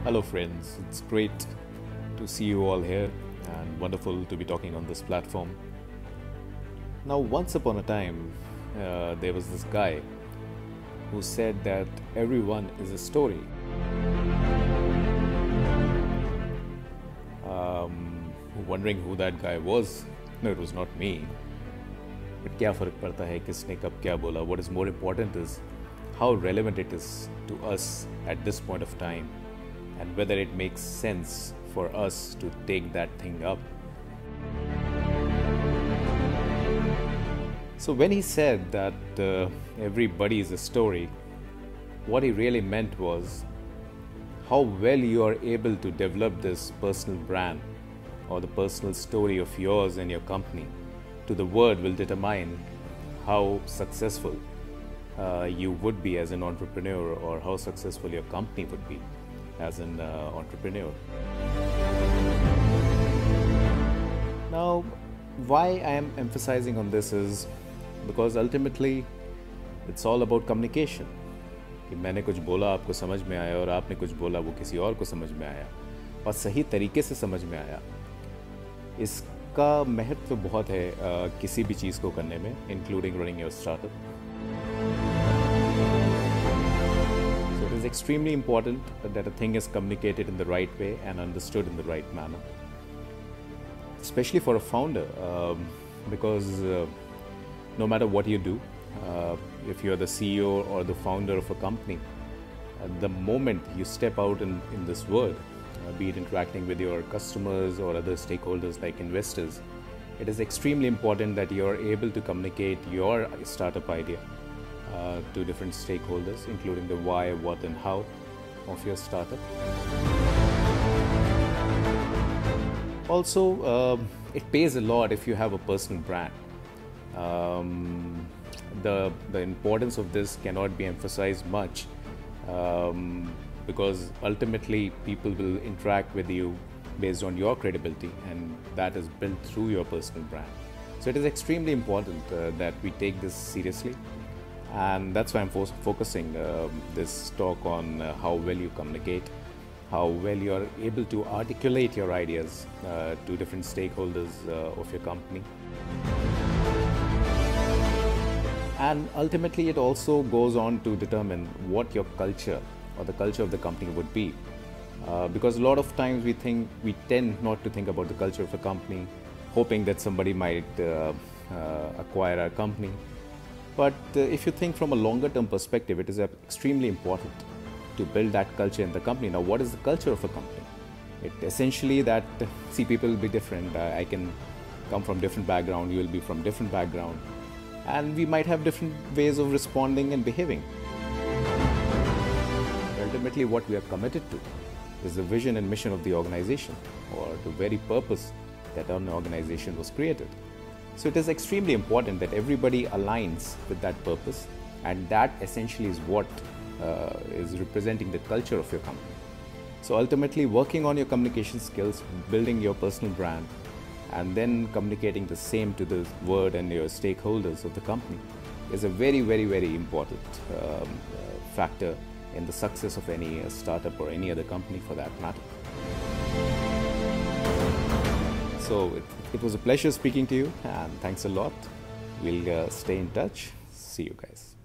Hello friends, it's great to see you all here and wonderful to be talking on this platform. Now, once upon a time, there was this guy who said that everyone is a story. Wondering who that guy was? No, it was not me. But क्या फर्क पड़ता है किसने कब क्या बोला? What is more important is how relevant it is to us at this point of time, and whether it makes sense for us to take that thing up. So when he said that everybody is a story, what he really meant was how well you are able to develop this personal brand or the personal story of yours and your company to the world will determine how successful you would be as an entrepreneur, or how successful your company would be as an entrepreneur. Now, why I am emphasizing on this is because ultimately it's all about communication. कि मैंने कुछ बोला आपको समझ में आया और आपने कुछ बोला वो किसी और को समझ में आया और सही तरीके से समझ में आया, इसका महत्व बहुत है किसी भी चीज़ को करने में, including running your startup. It is extremely important that a thing is communicated in the right way and understood in the right manner, especially for a founder, because no matter what you do, if you are the CEO or the founder of a company, the moment you step out in this world, be it interacting with your customers or other stakeholders like investors, it is extremely important that you are able to communicate your startup idea to different stakeholders, including the why, what and how of your startup. Also, it pays a lot if you have a personal brand. The importance of this cannot be emphasized much, because ultimately people will interact with you based on your credibility, and that is built through your personal brand. So it is extremely important that we take this seriously. And that's why I'm focusing this talk on how well you communicate, how well you are able to articulate your ideas to different stakeholders of your company. And ultimately, it also goes on to determine what your culture or the culture of the company would be. Because a lot of times we tend not to think about the culture of a company, hoping that somebody might acquire our company. But if you think from a longer term perspective, it is extremely important to build that culture in the company. Now, what is the culture of a company? It essentially that, see, people will be different. I can come from different background, you will be from different background. And we might have different ways of responding and behaving. Ultimately, what we are committed to is the vision and mission of the organization, or the very purpose that an organization was created. So it is extremely important that everybody aligns with that purpose, and that essentially is what is representing the culture of your company. So ultimately, working on your communication skills, building your personal brand, and then communicating the same to the world and your stakeholders of the company is a very, very, very important factor in the success of any startup or any other company for that matter. So it was a pleasure speaking to you, and thanks a lot. We'll stay in touch. See you guys.